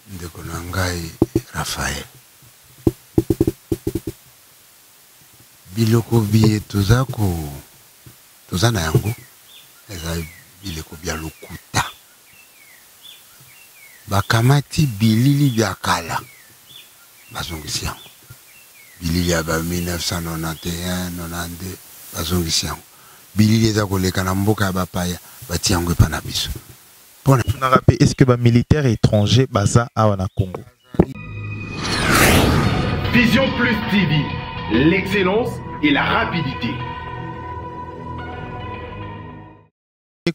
ndeko na ngai Raphaël. Biloko biye toza na yango eza biloko bya lokuta. Bakamati bilili bya kala bazongisi yango. Bilili ya ba 1991 92 bazongisi yango. Bilili eza koleka na mboka ya bapaya bati yango epa na biso. Est-ce que les militaires étrangers baza awa na Congo? Vision Plus TV, l'excellence et la rapidité.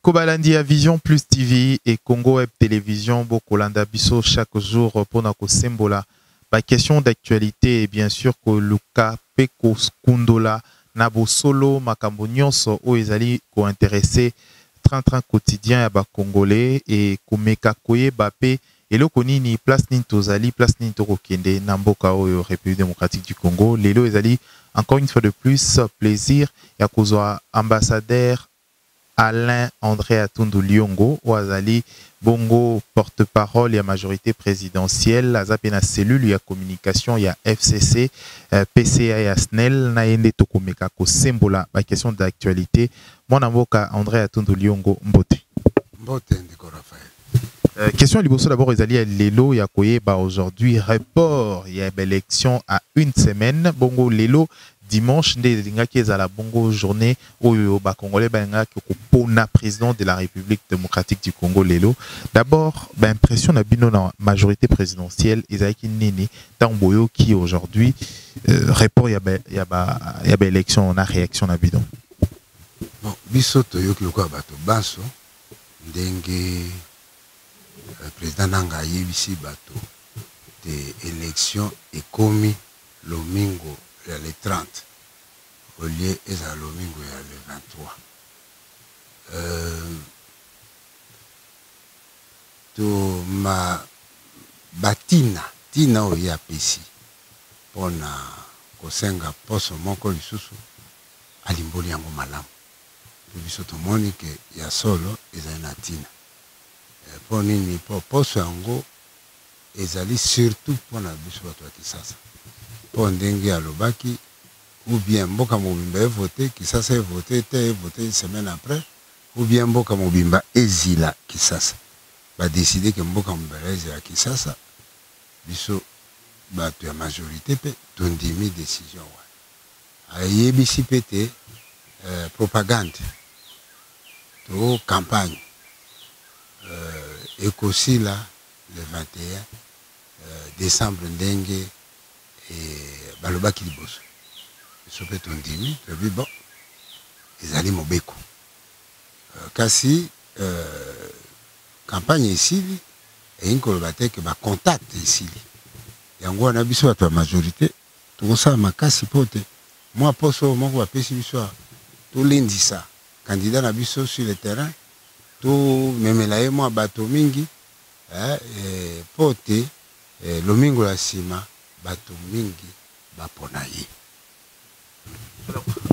Kobalandi à Vision Plus TV et Congo Web Télévision Bokolanda Biso chaque jour pour na kosembola ba question d'actualité et bien sûr que Luka Peko Skundola Nabo Solo makambo nyonso o ezali ko intéressé 30 quotidien ya ba congolais et komeka koye bapé et le konini place ni tozali place ni tokokende na mboka oyo République démocratique du Congo lelo ezali encore une fois de plus plaisir ya kozwa ambassadeur Alain André Atundu Liongo Ouazali bongo porte-parole et majorité présidentielle azape na cellule ya communication ya FCC PCA ya SNEL na yende tokomeka ko sembola ba question d'actualité mwana mboka André Atundu Liongo mbote ndeko Raphaël. Question liboso d'abord ezali ya lelo ya koyeba aujourd'hui report ya élection à une semaine bongo lelo dimanche nde lingaki ezala bongo journée oyo ba congolais balingaki kopona président de la République démocratique du Congo lelo. D'abord ba impression na bino na majorité présidentielle ezalaki nini tamboyo qui aujourd'hui report ya ba élection na réaction na bino. Bon biso toyoki lokwa bato baso ndenge président nanga yebisi bato de élection ekomi lomingo le 30 au lieu eza lomingo ya le 23 to ma batina tina oyo apesi mpona kosenga poso moko lisusu alimboli yango malamu to biso tomoni ke ya solo ezali na tina mpo nini mpo poso yango ezali surtout mpona biso bato ya Kisasa pour ndenge alobaki ou bien mboka mobimba voté Kisasa voté une semaine après ou bien mboka mobimba ezila Kisasa ba décider que mboka mobimba ezila Kisasa biso bato ya majorité pe tondimi décision wa ayebisi pete propagande to campagne ekosila le 21 décembre ndenge et balobaki liboso sope tondimi tobi bon ezali mobeko kasi campagne esili eyinkoloba te ke bacontact esili yango wana biso bato ya majorité tokosala makasi po te mwa poso moko bapesi biso tolendisa candidat na biso sur le terrain tomemela ye mwa bato mingi po te lomingo la nsima bato mingi bapona ye.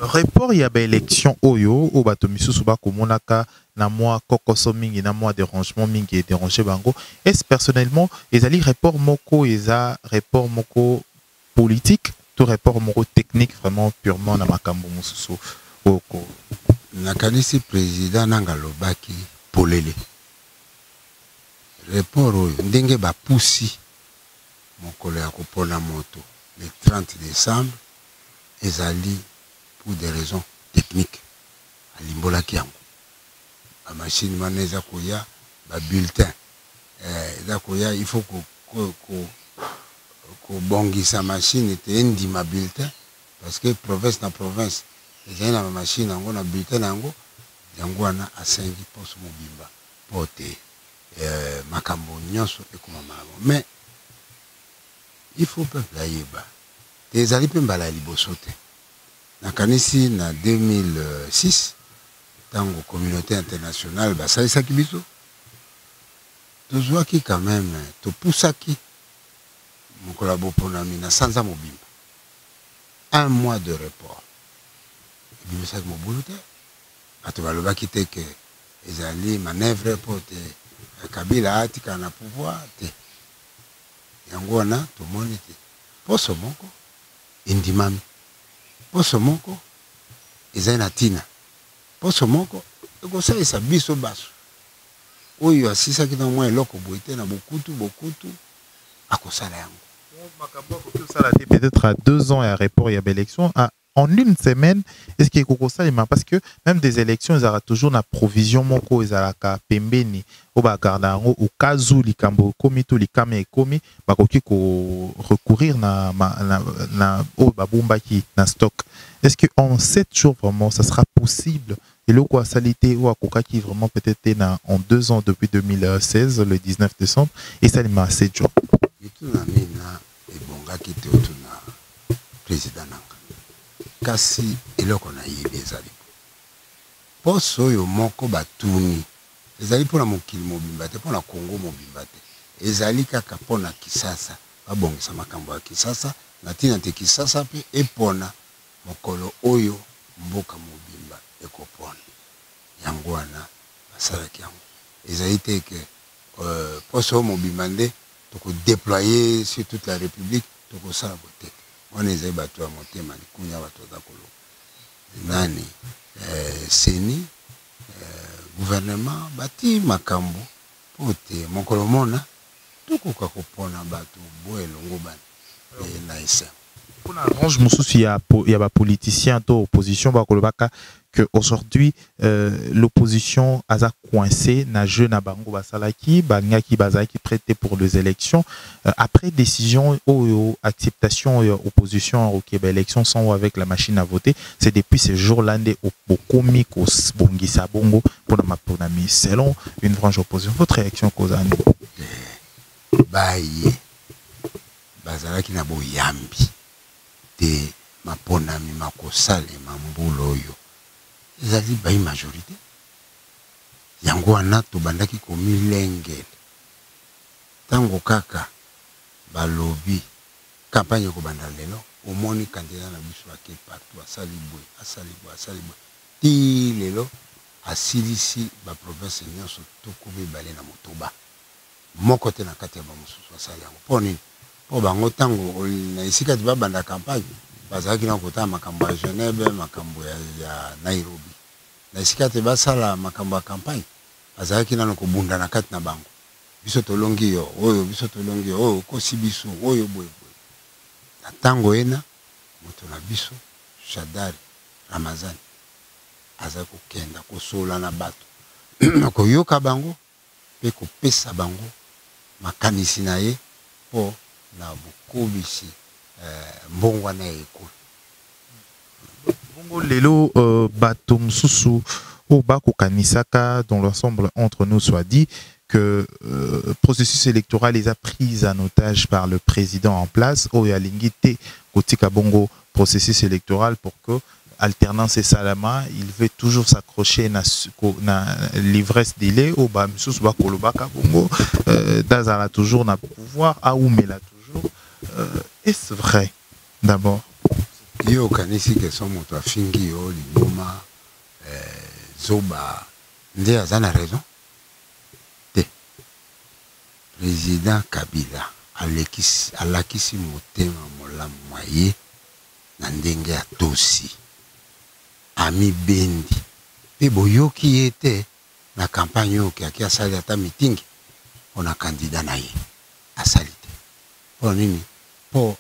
Report ya ba élection oyo o bato misusu ba komonaka na moi kokoso mingi na moi dérangement mingi et déranger bango. Est-ce personnellement ezali report moko eza report moko politique tout report moko technique vraiment purement na makambo mususu oko nakanisi président nanga lobaki polele report oyo ndenge bapusi mokolo ya kopona moto le 30 décembre ezali pour des raisons techniques alimbolaki yango ba machine wana eza koya ba bulletin eza koya il faut ko bongisa machine te endima bulletin parce que province na province ezali na machine yango na bulletin yango yango wana asengi poso mobimba pote makambo nyonso ekoma malamu mais il faut peuple ayeba ezali mpe mbala ya liboso te nakanisi na 2006 tango communauté internationale basalisaki biso tozwaki quand même topusaki mokolo ya boponami na sanza mobimba 1 mois de report ebimisaki mobulu te bato balobaki te ke ezali manœuvre po te Kabila atika na pouvoir te yango wana tomoni te poso moko endimami poso moko ezali na ntina poso moko ekosalisa biso baso oyo asisaki na mwa eloko boye te na bokutu akosala yango peut-être à 2 ans et à report il y a élection en une semaine est-ce qu'il y a parce que même des élections ils aura toujours na provision moko ezalaka pembeni o ba garda au cas où likambo komi to likame ekomi bakoki ko recourir na o babumbaki na stock. Est-ce que en 7 jours vraiment ça sera possible et le quoi salité ou akoka qui vraiment peut-être en 2 ans depuis 2016 le 19 décembre et ça lima 7 jours et tout na mina et bonga qui te otuna président nanga kasi eloko na yebi ezali poso oyo moko batuni ezali mpona mokili mobimba te mpona Congo mobimba te ezali kaka mpona Kisasa babongisa makambo ya Kisasa na ntina te Kisasa mpe epona mokolo oyo mboka mobimba ekopona yango wana basalaki yango ezali te ke poso oyo mobimba nde tokodéployer sur toute la République tokosala bote on est bato ya motema likunya bato za kolo nani seni gouvernement bati makambo pote mokolo mona tokoka kopona bato boelongo bana na esa pour arrange mususu ya ba politicien to opposition ba kolobaka que aujourd'hui l'opposition a coincé na jeu na bango basalaki bangaki bazaki prêté pour les élections après décision ou acceptation opposition au Québec élection sans avec la machine à voter c'est depuis ce jour-là ndé bokomi ko bongisa bongo pour na mi selon une branche opposition votre réaction kozani baye bazalaki na boyambi te maponami makosale mambulo oyo ezali bayi majorité yango wana tobandaki komilengele tango kaka balobi campagne kobanda lelo omoni candidat na biso ake partout asali boye ti lelo asilisi ba province nyonso tokomi bale na motoba moko te na kati ya bamosusu asali yango mpo nini mpo bango tango na esika ti babanda campagne bazalaki na kotala makambo ya Genève makambo ya Nairobi na esika te basala makambo ya campagne bazalaki nano kobunda na kati na bango biso tolongi yo oyo biso tolongi yo oyo kosi biso oyo boye na tango ena moto na biso Shadari Ramazani aza kokenda kosola na bato koyoka bango pe kopesa bango makanisi na ye po na bokobisi mbongwa na ekolo bongo lelo bato mususu o bako kanisaka dans l'ensemble entre nous soit dit que processus électoral les a pris en otage par le président en place o ya lingité kotika bongo processus électoral pour que alternance et salama il veut toujours s'accrocher na l'ivresse délai au ba mususu ba kolobaka bongo dazala toujours na pouvoir a oumela toujours est-ce vrai d'abord yo kanisi ke so moto afingi yo linyuma zoba nde azana raison te président Kabila alakisi motema molamu mwaye na ndenge ya tosi ami bendi pe boyoki ye te na campagne oyo aki asali ata mitingi mpona kandida na ye asali te mpo nini mpo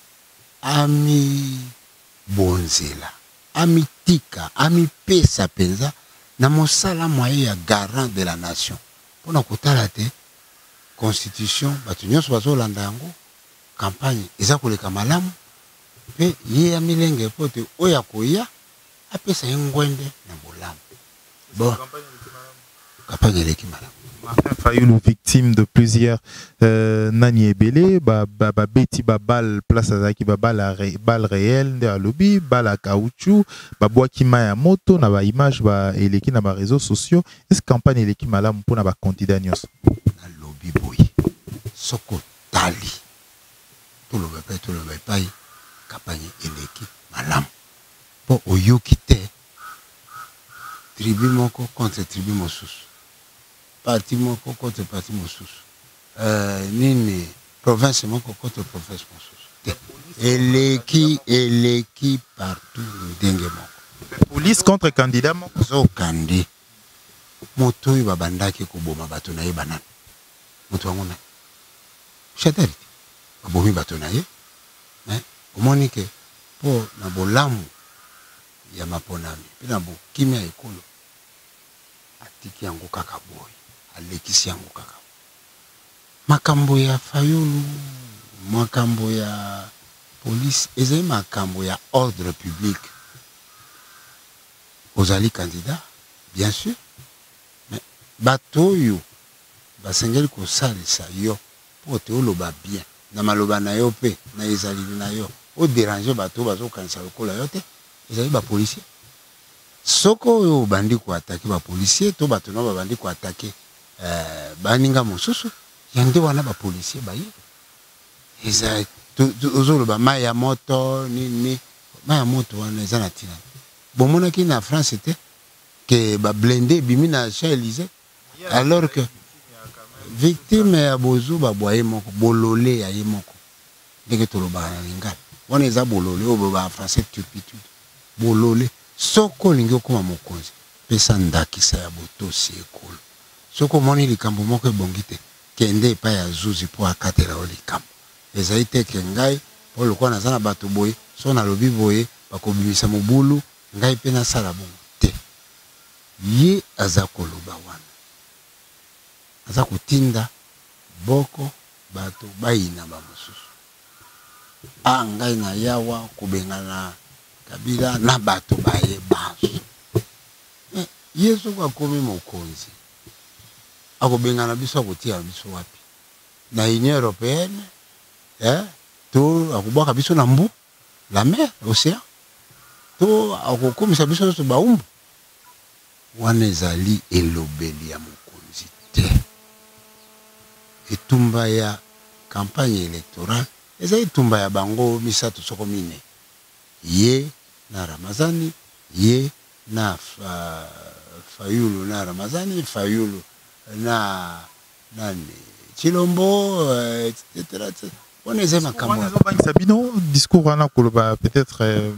ami bonzela ami tika ami pesa penza na mosala mwaye ya garant de la nation mpona kotala te constitution bato nyonso bazolanda yango campagne eza koleka malamu pe ye ya milenge po te oyo akoya apesa ye ngwende na bolamu bon campagne eleki malamu Martin Fayulu victime de plusieurs nani ebele beti balle place azaki balle réelle nde alobi balle à caoutchouc babwaki mai ya moto na ba image ba eleki na ba réseaux sociaux est-ce campagne eleki malamu mpona ba candidat nyonso alobi boye soko tali toloba epai campagne eleki malamu mpo oyoki te tribu moko contre tribu mosusu parti moko contre parti mosusu nini province moko contre province mosusu. Eleki partout ndenge moko. Police contre candidat moko. Zo kandi. Moto oyo babandaki koboma bato na ye banani. Moto wango na. Chatari. Babomi bato na ye. Omoni ke po na bolamu ya maponami. Pe na bo kimia ekolo. Atiki yango kaka boy. Alekisi yango kaka. Makambo ya Fayulu, makambo ya police, ezali makambo ya ordre public. Ozali candidat, bien sûr. Mais bato yo basengeli ko salisa yo po te oloba bien. Na maloba na yo pe na ezali na yo. O déranger bato bazo kanisa lokola yo te. Ezali ba policier. Soko yo bandi ko attaquer ba policier to bato na ba bandi ko attaquer baninga mosusu. Yande wana ba policier ba ye. Ezali ozoloba maya moto ni maya moto wana ezana tina. Bomona ki na France c'était que ba blindé bimi na Champs-Élysées alors que victime ya bozo ba boye moko bololé ya ye moko. Ndenge toloba na lingala. Wana eza bololé o ba français turpitude. Bololé soko lingi okoma mokonzi pesa ndakisa ya botosi ekolo. Soko moni likambo moko ebongite kende pa ya zuzi po akatela o likambo. Ezali te ke ngai po lokwa na zana bato boye so na lobi boye bakobimisa mobulu ngai pe na sala bongo te. Ye aza koloba wana. Aza kotinda boko bato bayina ba mosusu. Ngai na yawa kobengana Kabila na bato baye baso. Yesu kwa komi mokonzi. Akobengana biso akotia biso wapi? Na Union Européenne, to akobwaka biso na mbu, la mer, l'océan. To akokomisa biso so baumbu. Wana ezali elobeli ya mokonzi te. Etumba ya campagne électorale, ezali tumba ya bango misato soko mine. Ye na Ramazani, ye na Fayulu na Ramazani, Fayulu na Chilombo, etc. On est zema kamwa. Sabino discours wana koloba peut-être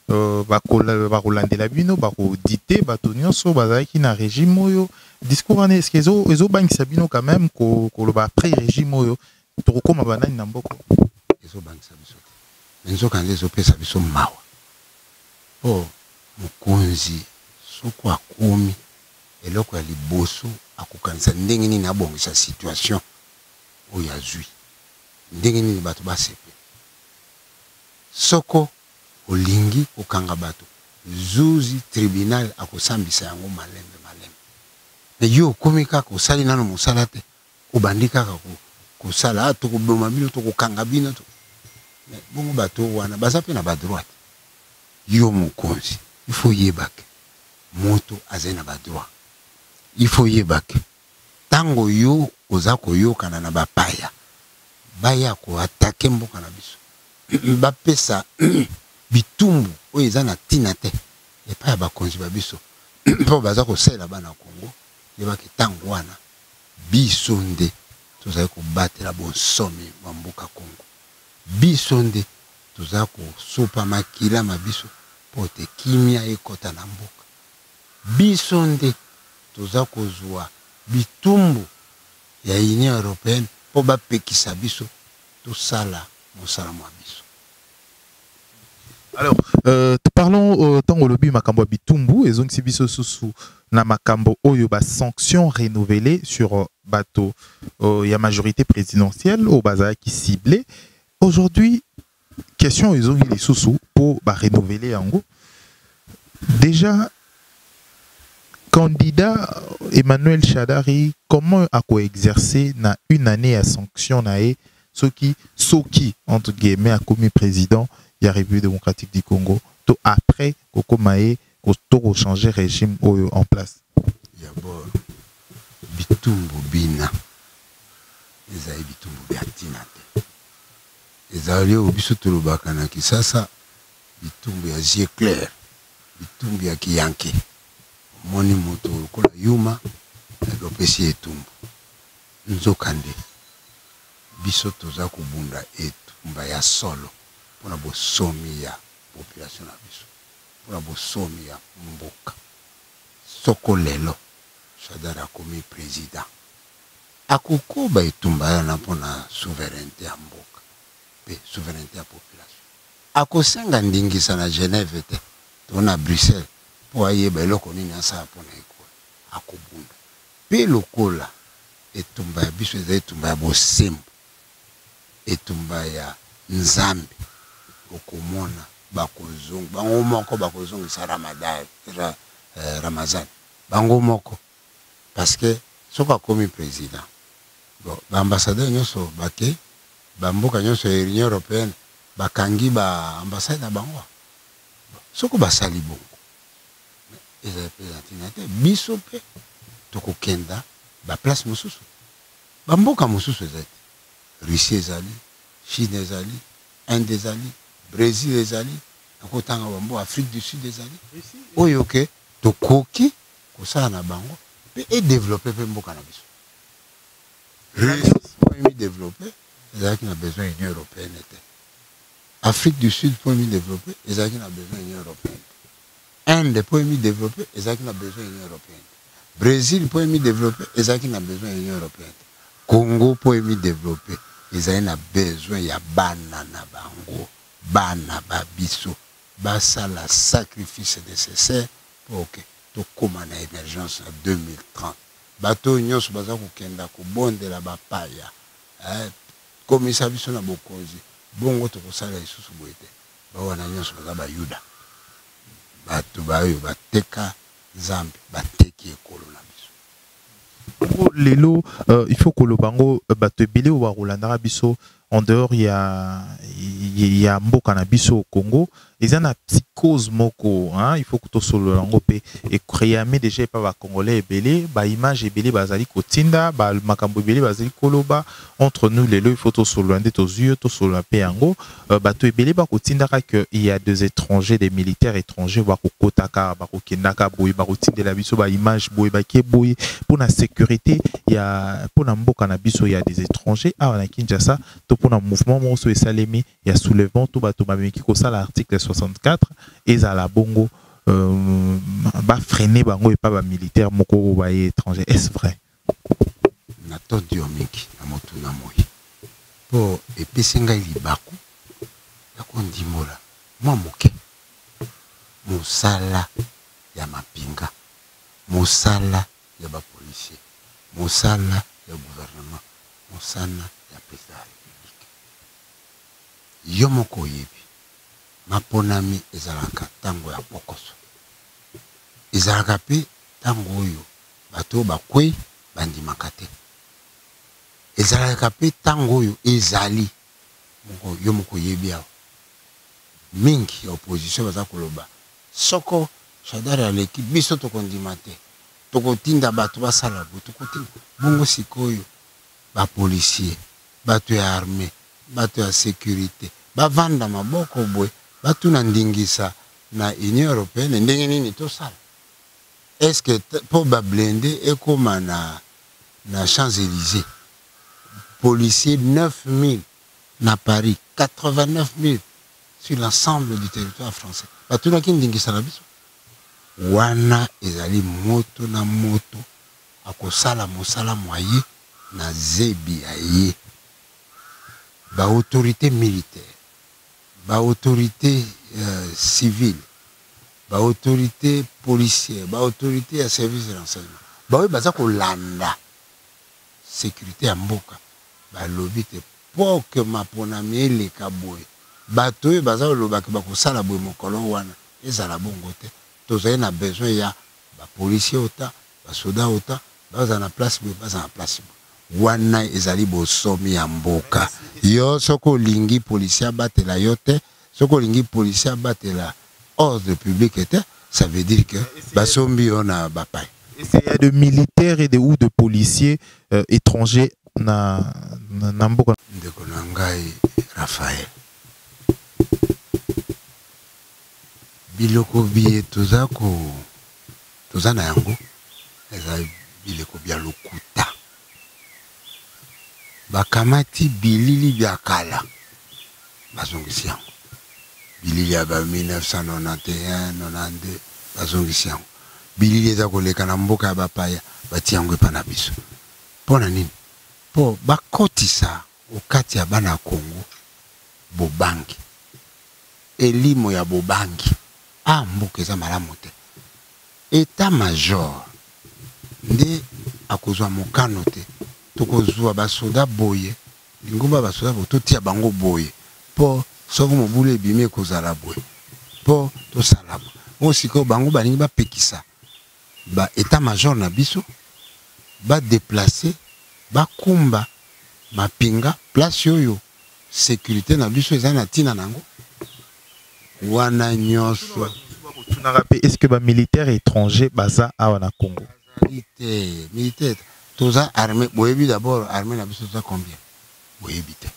bako landela bino bako dité bato nyonso bazaki na régime oyo discours wana est-ce que ezo bangisa bino quand même koloba après régime oyo tokoma banani na mboko ezo bangisa biso nzo kande ezo pesa biso mawa po mokonzi soko akomi eloko ya liboso akokanisa ndenge nini abongisa situation oyo azwi ndenge nini bato basepe soko olingi okanga bato zuzi tribunal akosambisa yango malembe mais yo komi kaka osali nano mosala te obandi kaka kosala tokoboma bino tokokanga bino mais bongo bato wana baza pe na ba droite yo mokonzi il faut yebake moto azali na ba droit il faut yebake tango yo oza koyokana na bapaya baya ko attaquer mboka na biso bapesa bitumbu oyo eza na tina te epa ya bakonzi ba biso po baza kosala bana Kongo yebake tango wana biso nde tozali kobatela bonsomi wa mboka Kongo biso nde tozali kosopa makila mabiso po te kimia ekota na mboka biso nde tozali kozwa bitumbu ya Union Européenne po bapekisa biso tosala mosala mwa biso. Alors, parlons tango lobi makambo bitumbu ezongisi biso susu na makambo oyo ba sanctions renouvelées sur bateau ya majorité présidentielle au bazar qui ciblé. Aujourd'hui, question ezongi les susu pour ba renouveler en gros. Déjà candidat Emmanuel Shadari, comment a exercé na une année à sanction nae soki entre guillemets a commis président de la République démocratique du Congo to après koko mae ko changer régime en place. D'abord bitumbu bina ezali bitumbu biatina te ezali obiso tolobaka na Kisasa bitumbu ya yeux clair bitumbu ya kiyanke moni moto lokola yuma lopesi etumbu nzokande biso toza kubunda etumba ya solo pona bosomi ya population na biso pona bosomi ya mboka soko lelo Shadari akomi président akokoba etumba ya na pona souveraineté ya mboka pe souveraineté ya population akosenga ndingisa na Genève te to na Bruxelles po ayeba eloko nini asala pona ekola akobunda pe lokola etumba ya biso eza etumba ya bosembo etumba ya nzambe okomona bakozonga bango moko bakozongisa Ramazan bango moko parce que soka komi président bon ambassadeur nyonso bake bamboka nyonso ya Union européenne bakangi ba ambassade na bango soko basali bongo eza président biso pe tokokenda ba place mosusu bamboka mosusu ezali Russie ezali Chine ezali Inde ezali Brésil ezali akotanga bambo Afrique du Sud ezali oyo ke tokoki kosala na bango pe et développer pe mboka na biso pour mi développer ezalaki na besoin Union européenne était Afrique du Sud pour mi développer ezalaki na besoin Union européenne Inde pour mi développer ezalaki na besoin Union européenne Brésil pour mi développer ezalaki na besoin Union européenne Congo pour mi développer ezalaki na besoin ya bana na bango bana babiso basala sacrifice nécessaire pour que tokoma na émergence en 2030 bato nyonso baza kokenda kobondela bapaya komisa biso na bokonzi bongo tokosala lisusu boye te bawana nyonso baza bayuda bato bayo bateka nzambe bateki ekolo na biso lelo il faut que le bango bato ebele oyo bakolandaka biso en dehors ya mboka na biso au Congo eza na psychose moko hein il faut que to solo lango pe et créer déjà pas ba congolais ebele ba image ebele bazali kotinda ba makambo ebele bazali koloba entre nous les il faut to solo ande to yeux to solo pe yango bato ebele ba kotinda que il y a des étrangers des militaires étrangers ba kokotaka ba kokendaka boy ba kotindela biso ba image boy ba ke boy pour la sécurité il y a pour na mboka na biso il y a des étrangers ah na Kinshasa to pour un mouvement moso esalemi il y a soulèvement to bato babiki ko ça l'article 64 et à la bongo ba freiner bango et pas ba militaire moko ba étranger est-ce vrai na tondi omiki na motu na moi po epesenga libaku ya kondimola mwa moke mosala ya mapinga mosala ya ba policier mosala ya gouvernement mosala ya président yo moko yebi maponami ezalaka tango ya pokoso ezalaka pe tango oyo bato bakwei bandimaka te ezalaka pe tango oyo ezali moko yo moko yebi awo mingi ya opposition baza koloba soko Shadari aleki biso tokondima te tokotinda bato basala bo tokotinda bongo sikoyo ba policier bato ya armée bato ya sécurité bavanda maboko boy bato na ndingisa na Union européenne ndenge nini tosala est-ce que pour ba blindé ekoma na Champs-Élysées policiers 9000 na Paris 89000 sur l'ensemble du territoire français bato na kindingisa na biso wana ezali moto na moto akosala mosala moye na zebi aye ba autorité militaire ba autorité civile ba autorité policière ba autorité ya service de renseignement ba baza kolanda sécurité ya mboka ba lobi te pour que maponami eleka boye bato baza lobaki bakosala boye mokolo wana ezala bongo te tozali na besoin ya ba policier ota ba soda ota baza na place boye baza na place boye wana ezali bosomi ya mboka yo soko lingi policier batela yo te soko lingi policier batela ordre public était ça veut dire que basombi on a bapay il y a de militaires et de policiers étrangers na mboka ndeko na ngai Raphaël biloko biye toza na yango eza biloko bya lokuta bakamati bilili bya kala bazongisi yango bilili ya ba 1991 92 bazongisi yango bilili eza koleka na mboka ya bapaya batia yango epa na biso mpona nini mpo bakotisa okati ya bana ya Kongo bobangi elimo ya bobangi mboka eza malamu te État major nde akozwa mokano te tokozwa basoda boye lingomba basoda bo totia bango boye po soko mobulu ebimi ekozala boye po tosala bo osiko bango balingi bapekisa ba état major na biso ba déplacer bakumba mapinga place oyo sécurité na biso eza na tina nango wana nyonso. Est-ce que les militaires étrangers baza awa na Congo? Militaire, tous armés, boyebi d'abord armée na biso combien? Boyebi te.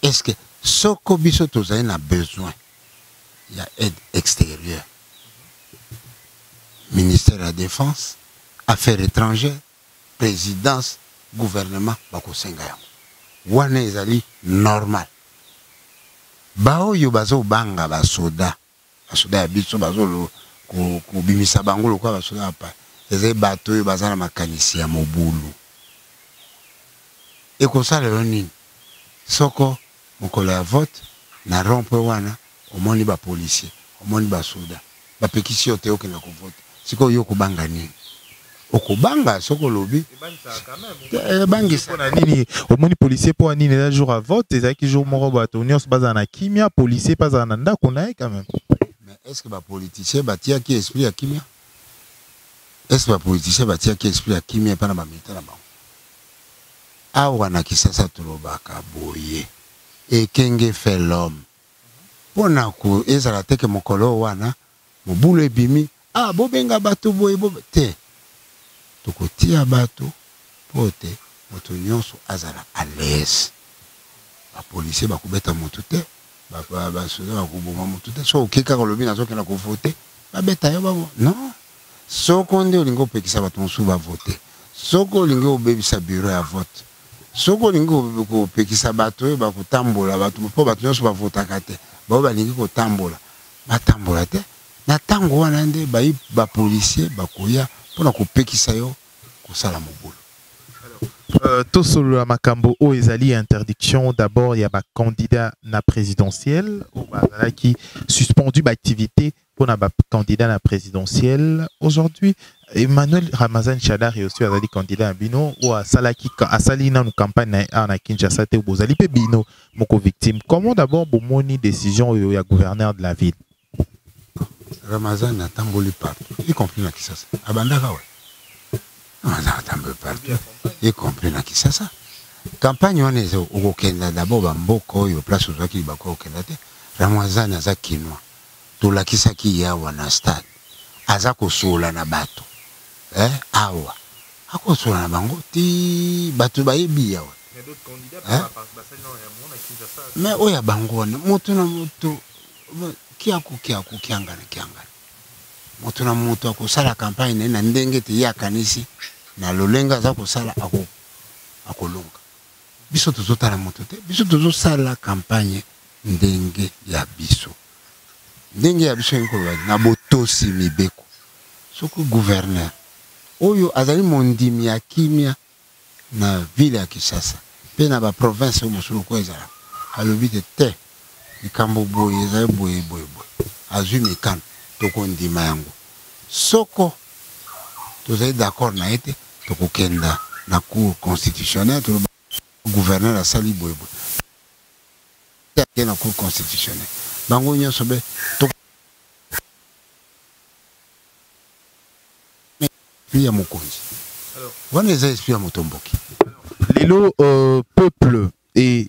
Est-ce que soko biso tous a besoin? Il y a aide extérieure. Ministère de la Défense, Affaires étrangères, présidence, gouvernement, bako senga yango. Wana ezali normal. Bao yo bazo banga basoda. Basoda ya biso bazo ko bimisa bango lokwa basoda apa. Eze bato yo bazana makanisi ya mobulu. Ekosala nini? Soko mokolo ya vote na rompe wana omoni ba policier, omoni ba soda. Ba pekisi yo te okena ko vote. Siko yo kubanga nini? Okubanga soko lobi bangisa na nini omoni policier pour nini la jour à vote et qui jour moko bato nyos bazana kimia policier pas na ndako na quand même. Mais est-ce que ba politicien batia qui esprit à kimia? Est-ce que ba politicien batia qui esprit à kimia pas na ba militaire na ba? Awa na kisasa tulobaka boye ekenge fait l'homme. Pona ko ezala teke mokolo wana mobulu ebimi bobenga bato boye te. Tokotia bato pote moto nyonso azala à l'aise. Ba policier bakubeta moto te, ba soda bakuboma moto te. So okeka kolobi na soki na ko voter, ba beta yo babo. Non. Soko nde olingo pekisa bato mosu ba voter. Soko olingo obebisa bureau ya vote. Soko olingo ko pekisa bato yo bakutambola bato po bato nyonso ba votaka te. Ba balingi ko tambola. Ba tambola te. Na tango wana nde ba policier bakoya pour kopekisa yo kosala mobulu. Tout sur le makambo o ezali interdiction d'abord il y a ba candidat na présidentiel qui suspendu ba activité pour na ba candidat na présidentiel aujourd'hui. Emmanuel Ramazan Shadari aussi azali candidat à bino ou à salaki asali na campagne na Kinshasa te bozali pe bino moko victime. Comment d'abord bomoni décision ya gouverneur de la ville? Ramazan a tamboli partout, y compris na Kisasa. Abandaka ouais. Ramazan a tamboli partout, y compris na Kisasa. Campagne on est au Kenya d'abord bamboko yo place aux qui bako au Kenya te. Ramazan aza kinwa. To la kisaki ya wana stade. Aza ko sola na bato. Awa. Ako sola na bango ti bato bayebi ya. Mais d'autres candidats mais oya bango na moto na moto kiaku kiangana. Moto na moto akosala campagne na ndenge te ya kanisi na lolenga za kosala akolonga. Biso tozotala moto te, biso tozosala campagne ndenge ya biso. Ndenge ya biso yiko na botosi mibeko. Soko gouverneur oyo azali mondimi ya kimia na ville ya Kinshasa. Pe na ba province musulu ko ezala. Alobi te ikambo boye ezali boye. Azui mikano toko ndima yango. Soko tozali d'accord na ete toko kenda na cour constitutionnelle to gouverneur asali boye. Na cour constitutionnelle. Bango nyonso be to ya mokonzi. Alors, wana eza esprit ya motomboki. Lelo peuple et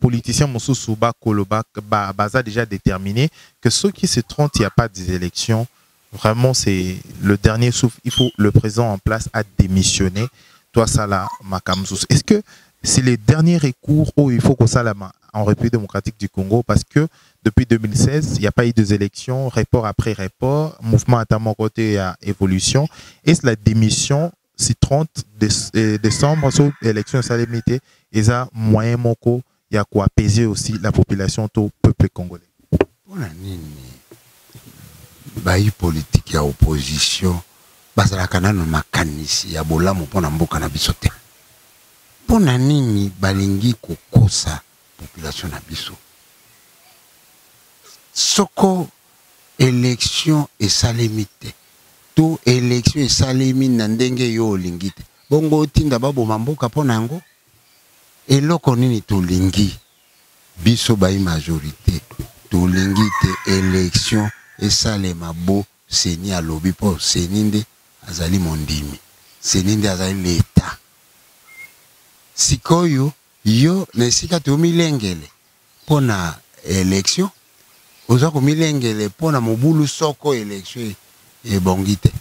politiciens Moussousou Koloba baza déjà déterminé que ceux qui se trompent, il n'y a pas des élections. Vraiment, c'est le dernier souffle. Il faut le président en place à démissionner. Toi, Salah Makamsous. Est-ce que c'est les derniers recours où il faut qu'on s'aille en République démocratique du Congo? Parce que depuis 2016, il n'y a pas eu des élections, report après report, mouvement à mon côté à évolution. Et la démission, si 30 décembre, sur l'élection salémité, eza moyen moko ya ko apaiser aussi la population to peuple congolais. Pona nini bayi politique ya opposition bazalaka nano makanisi ya bolamu pona mboka na biso te. Pona nini balingi kokosa population na biso? Soko élection esalemi te to élection esalemi na ndenge yo olingi te, bongo otinda baboma mboka pona yango? Eloko nini tolingi biso bayi majorité tolingi te élection esalema bo seni alobi po seni nde azali mondimi, seni nde azali l'État. Sikoyo yo nesika to milengele pona élection oza ko milengele pona mobulu soko élection ebongite.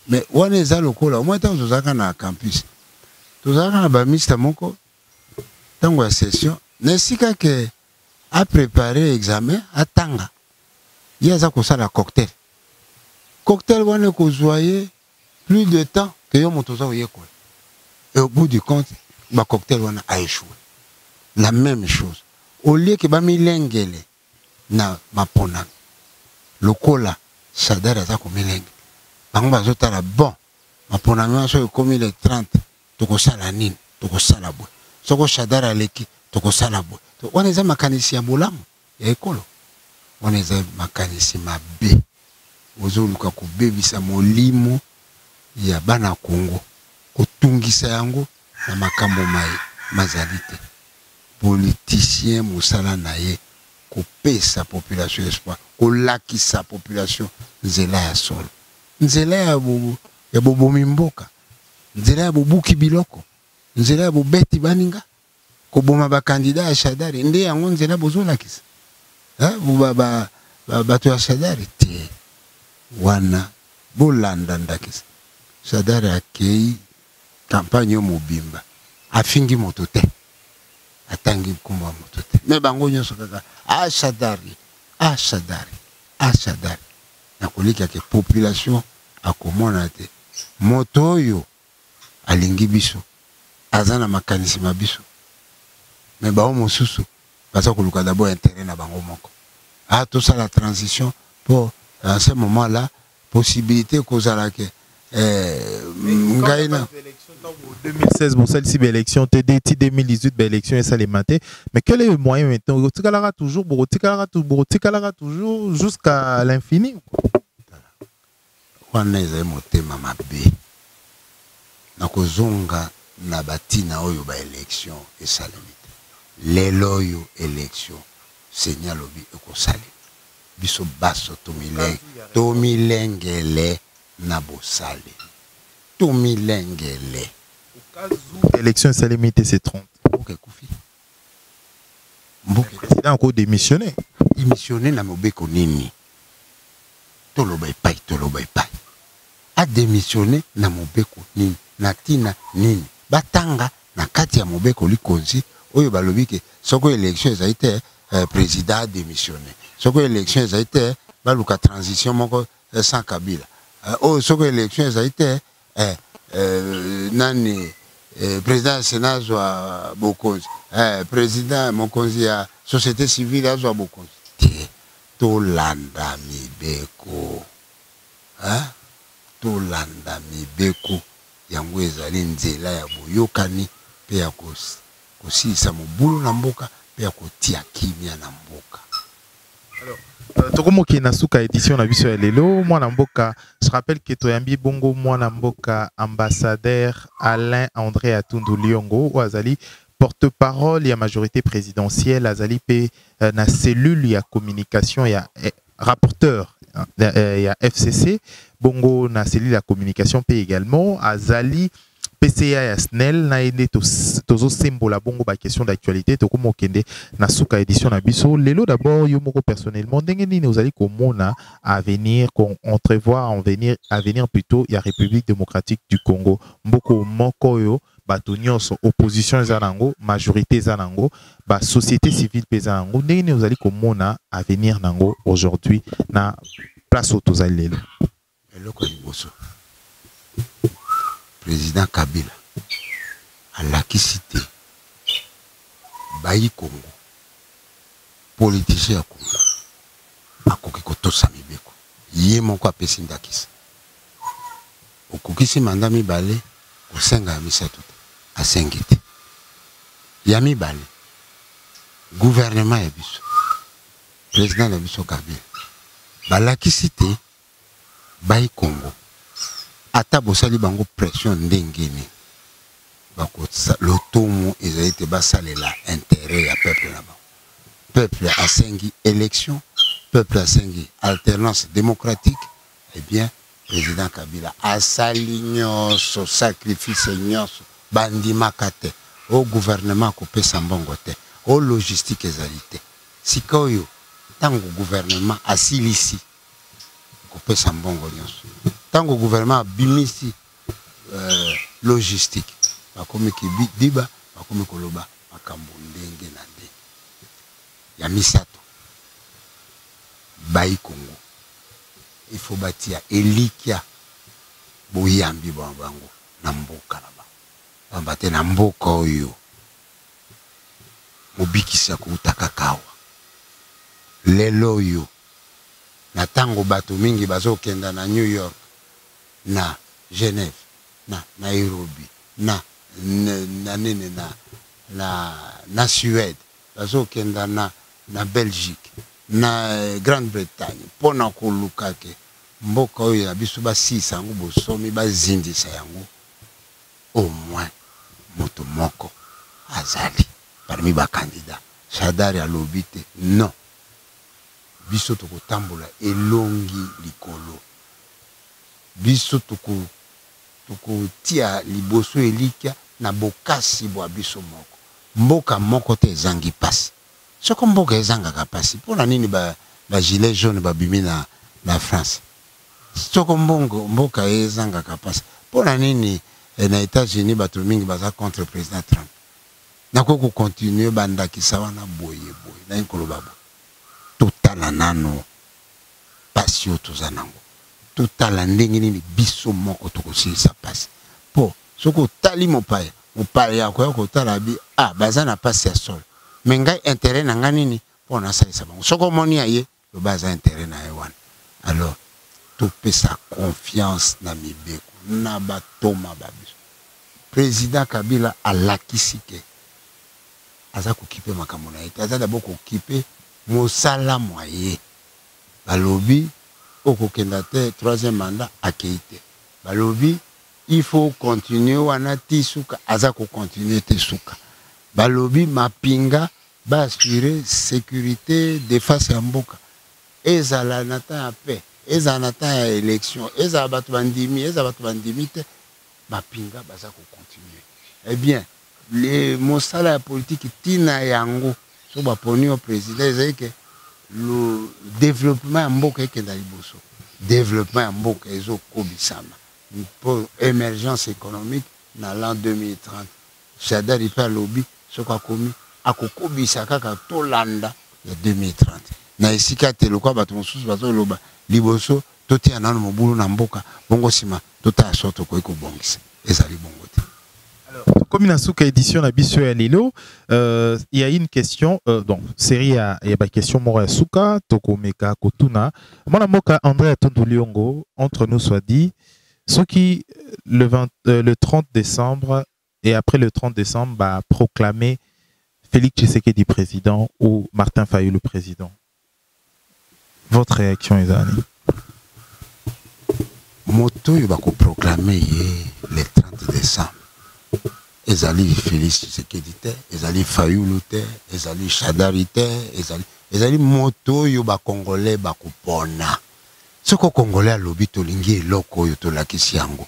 Mais wana eza lokola omwe ta ozaka na campus tozaka na ba ministre moko tango ya session nesika ke a préparer examen atanga il y a ça ko sala cocktail wana ko joyer plus de temps que yo moto za oyeko, et au bout du compte ba cocktail wana a échoué. La même chose au lieu que ba milengele na mapona lokola Shadari za ko milenge bango bazotala bon mapona nyonso ekomi le 30 tokosala nini tokosala boye soko Shadari aleki tokosala boye. Wana eza makanisi ya bolamu ya ekolo, wana eza makanisi mabe ozoluka kobebisa molimo ya bana Kongo kotungisa yango na makambo mazali te. Politicien musala na ye kopesa population espoir, kolakisa population nzela ya solo, nzela ya bobomi mboka, nzela ya bobuki biloko, nzela ya bobeti baninga, koboma ba candidat ya Shadari nde yango nzela bozolakisa. Bato ya Shadari te wana bolanda ndakisa. Shadari akei campagne mobimba afingi moto te, atangi kumba moto te, me bango nyonso kaka Shadari nakolika ke population akomona te moto oyo alingi biso azana makanisi mabiso, me bao mosusu baza koluka d'abord intérêt na bango moko. Tout ça la transition pour à ce moment-là possibilité kozala ke ngaina 2016 bon celle-ci élection TDT 2018 élection et ça les maté, mais quel est le moyen maintenant otikalaka toujours jusqu'à l'infini? Wana eza motema mabe na kozonga na batina oyo ba élection esalemi te. Lelo oyo élection senya lobi ekosali biso baso tomilengele na bosale tomilengele élection esalemi te c'est 30 mboka ekufi, mboka président encore démissionné na mobeko nini toloba epai a démissionné na mobeko nini na tina nini batanga na kati ya mobeko likonzi oyo balobi ke soko élection ezali te président a démissionné, soko élection ezali te baluka transition moko sans Kabila, soko élection ezali te nani président ya Sénat azwa bokonzi, président mokonzi ya société civile azwa bokonzi te. Tolanda mibeko yango ezali nzela ya boyokani pe ya kosisa mobulu na mboka pe ya kotia kimia na mboka. Alors tokomoki na suka édition na biso ya lelo mwana mboka. Je rappelle que toyambi bongo mwana mboka ambassadeur Alain André Atundu Liongo ou azali porte-parole ya majorité présidentielle, azali pe na cellule ya communication ya rapporteur ya FCC bongo na cellule ya communication pe également azali PCA ya SNEL na ende tozo sembola bongo ba question d'actualité tokoma okende na suka édition na biso lelo. D'abord yo moko personnellement ndenge nini ozali komona à venir qu'on entrevoit à venir plutôt ya République démocratique du Congo mboko moko yo bato nyonso opposition eza nango majorité eza nango ba société civile peza nango ndenge nini ozali komona à venir nango aujourd'hui na place au tozali lelo. Eloko liboso président Kabila à la cité bayi Congo politicien ya Congo akoki kotosa mibeko ye moko apesi ndakisa okokisi manda mibale kosenga ya misato asengi te ya mibale gouvernement ya biso président na biso Kabila balakisi te bayi Congo ata bosali bango pression ndengeni lotomo ezali te basalela intérêt ya peuple na bango. Peuple asengi élection, peuple asengi alternance démocratique, eh bien président Kabila asali nyonso sacrifice nyonso bandimaka te au gouvernement kopesa mbongo te au logistique ezali te sika oyo tango gouvernement asilisi kopesa mbongo nyonso tango gouvernement abimisi logistique bakomi kidiba bakomi koloba makambo ndenge na ndenge ya misato bayi Congo il faut batia elikia boyambi bango na mboka na bango bambate na mboka oyo mobikisa koutaka kawa lelo oyo na tango bato mingi bazokenda na New York na Genève na Nairobi na Suède bazokenda na Belgique na Grande-Bretagne pona koluka ke mboka oyo ya biso basisa yango bosomi bazindisa yango au moins moto moko azali parmi ba candidat Shadari alobi te non biso tokotambola elongi likolo biso tokotia liboso elikia na bokasi bwa biso moko mboka moko te ezangi pasi soko mboka ezangaka pasi mpona nini ba gilet jaune babimi na France soko mboka ezangaka pasi mpona nini na États-Unis bato mingi baza contre président Trump nakoko continuer bandakisa wana boye na nkoloba bo totala nano pasi oyo toza nango totala ndenge nini biso moko tokosilisa pasi po soko otali mopaya akoya kotala bi baza na pasi ya solo me ngai intérêt na nga nini mpo nasalisa bango soko omoni ya ye loba aza intérêt na ye wana alors topesa confiance na mibeko na batoma babiso président Kabila alakisi ke aza kokipe makambo na ye te aza dabo kokipe mosala moye balobi okokenda te troisième mandat akei te balobi il faut continuer wana ti suka aza kocontinue te suka balobi mapinga assurer sécurité défense ya mboka ezala na temps ya paix ezala na temps ya élection ezala bato bandimi te mapinga baza kocontinue eh bien le mosala ya politique tina yango so baponi au président ezali ke le développement ya mboka ekenda liboso développement ya mboka ezokobisama pour émergence économique na l'an 2030 Shadari pa lobby soko akomi akokobisa kaka tolanda ya 2030 na esika te lokwa bato mosusu bazoloba liboso totia nano mobulu na mboka bongo sima tota soto ko ekobongisa ezali bongo te. Alors, comme une souka édition à Bissou et Lilo, il y a une question, donc, série il y a une question Mora Souka, Toko Meka, Kotuna. Mon amoka André Atondoliongo, entre nous soit dit, ce qui, le 30 décembre, et après le 30 décembre, va proclamer Félix Tshisekedi président ou Martin Fayulu le président. Votre réaction, Ezani? Moto, il va proclamer le 30 décembre. Ezali Félix Tshisekedi te, ezali Fayulu te, ezali Shadari te, ezali moto yo ba congolais ba kopona. Soko congolais alobi tolingi eloko yo tolakisi yango.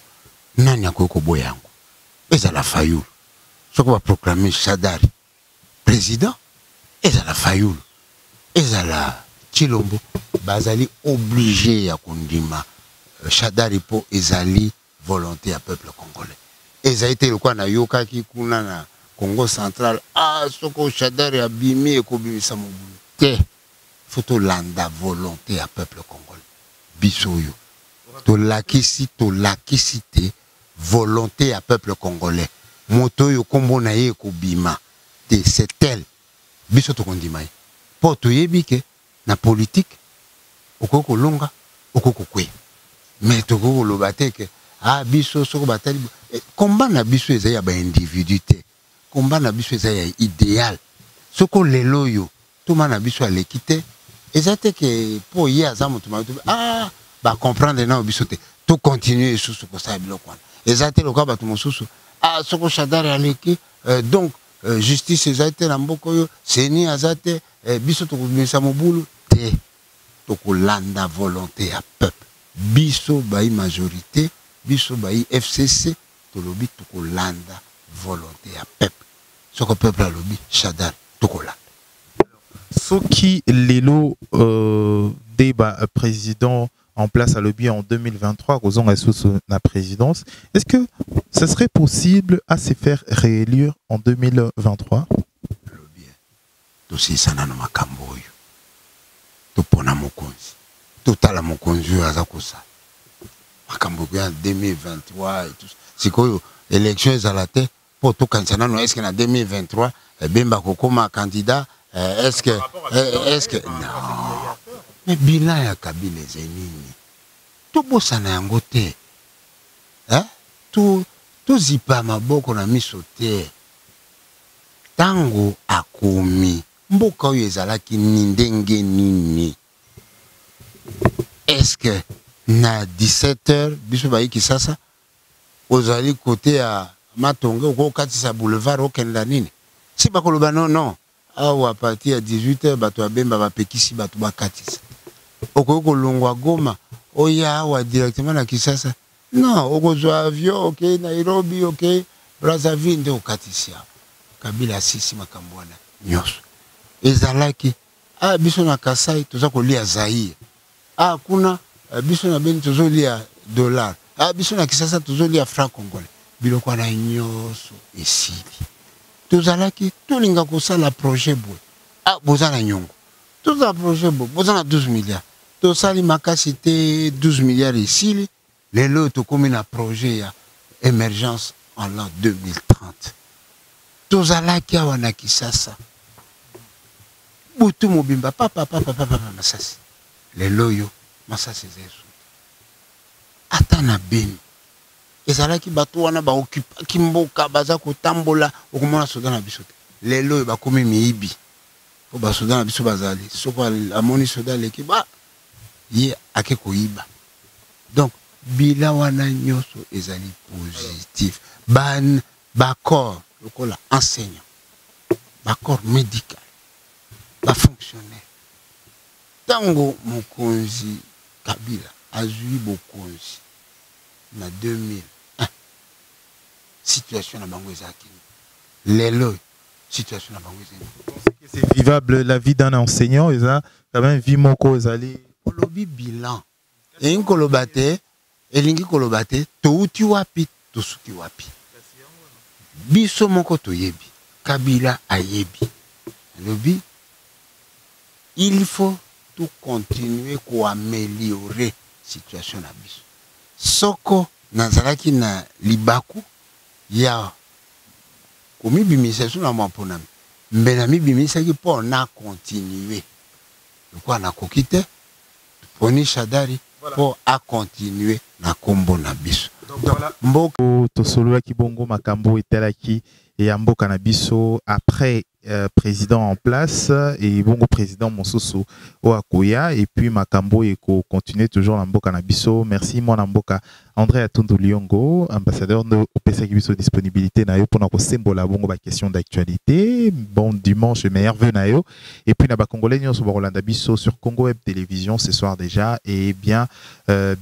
Nani akoyoko boya yango? Ezala Fayulu. Soko ba proclamer Shadari président, ezala Fayulu. Ezala Chilombo bazali obligé ya kondima Shadari po ezali volonté ya peuple congolais. Ezali te lokwa na yokaki kuna na Congo central soko Shadari abimi ekobimisa mobulu te foto landa volonté ya peuple congolais biso yo tolakisi te volonté ya peuple congolais moto yo kombo na ye ekobima te c'est elle biso tokondima ye mpo toyebi ke na politique okoki kolonga okoki kokweya mais tokoki koloba te ke biso soko batali komba na biso eza ya baindividu te komba na biso eza ya idéal soko lelo oyo toma na biso aleki te eza te ke mpo ye aza moto bacomprendre na biso te tocontinue lisusu kosala biloko wana eza te lokola bato mosusu soko Shadari aleki donc justice eza te na mboka oyo seni aza te biso tokobimisa mobulu te tokolanda volonté ya peuple biso bai majorité biso bai FCC tolobi tokolanda volonté ya peuple soko peuple alobi Shadari tokolanda soki lelo débat président en place à l'OBI en 2023, causant la présidence, est-ce que ce serait possible à se faire réélire en 2023? L'OBI, aussi ça n'a pas camboyo. Tout pour na mokonzi, tout à la mokonzi à zakosa. Makamboyo en 2023 et tout. C'est quoi élection est à la tête pour tout candidat. Est-ce qu'en 2023, Bemba Kokoma candidat, est-ce que non. Mais bilan ya Kabila zenini tobosana yango te tozipa maboko na miso te tango akomi mboka oyo ezalaki ndenge nini est-ce que na 17h biso bayi Kisasa ozali côté ya Matonge okokatisa boulevard okenda nini si bakoloba non awa à partir à 18h bato abemba bapekisi bato bakatisa okoko longwa Goma oya awa directement na Kisasa non okozwa avion ok Nairobi ok Brazzaville nde okatisia Kabila sisi makambwana nyoso ezalaki biso na Kasai toza kolia Zaire kuna biso na beni tozolia dollar biso na Kisasa tozolia franc congolais biloko na nyoso esili tozalaki tolinga kosala projet boy bozana nyongo toza projet boy bozana 12 milliards tosali makasi te 12 milliards esili lelo tokomi na projet ya émergence en l'an 2030 tozalaki awa na Kisasa butu mobimba papa Masasi lelo yo Masasi zesu ata na Beni ezalaki bato wana baokupa kimboka baza kotambola okomona soda na biso te lelo bakomi miibi po basoda na biso bazali soko amoni soda leki ye ake koiba donc bila wana nyoso ezali positif corps lokola enseignant corps médical fonctionnaire tango mokonzi Kabila azui bokonzi na 2001 situation na bango ezaki lelo situation na bango ezaki c'est vivable la vie d'un enseignant et ça quand même vie moko ezali olobi bilan et kolobate elingi kolobate touti wapi tosuki wapi biso moko toyebi Kabila ayebi lobi il faut tout continuer ko améliorer situation na biso soko nazalaki na libaku ya komibimisa so na mwaponami mbena mibimisaki mpo na continuer lokwa na kokite poni Shadari pour à continuer na kombo na biso mboka tosololaki bongo makambo etalaki et mboka na biso après président en place et bongo président Mosusu Oakoya et puis makambo eko continuer toujours na mboka na biso. Merci mon mboka André Atundu Liongo, ambassadeur de OPC Kibiso disponibilité na yo pour na ko sembola bongo ba question d'actualité. Bon dimanche meilleur vœu na yo et puis na ba congolais nyonso ba Rolanda biso sur Congo Web Télévision ce soir déjà et bien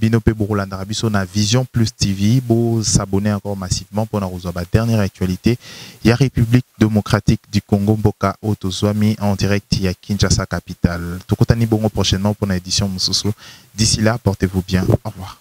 Binope Rolanda biso na Vision Plus TV bo s'abonner encore massivement pour na reçoit ba dernière actualité. Il y a République démocratique du Congo Mboka Otozwami en direct il y a Kinshasa capitale. Tokotani bongo prochainement pour une édition Moussousou. D'ici là, portez-vous bien. Au revoir.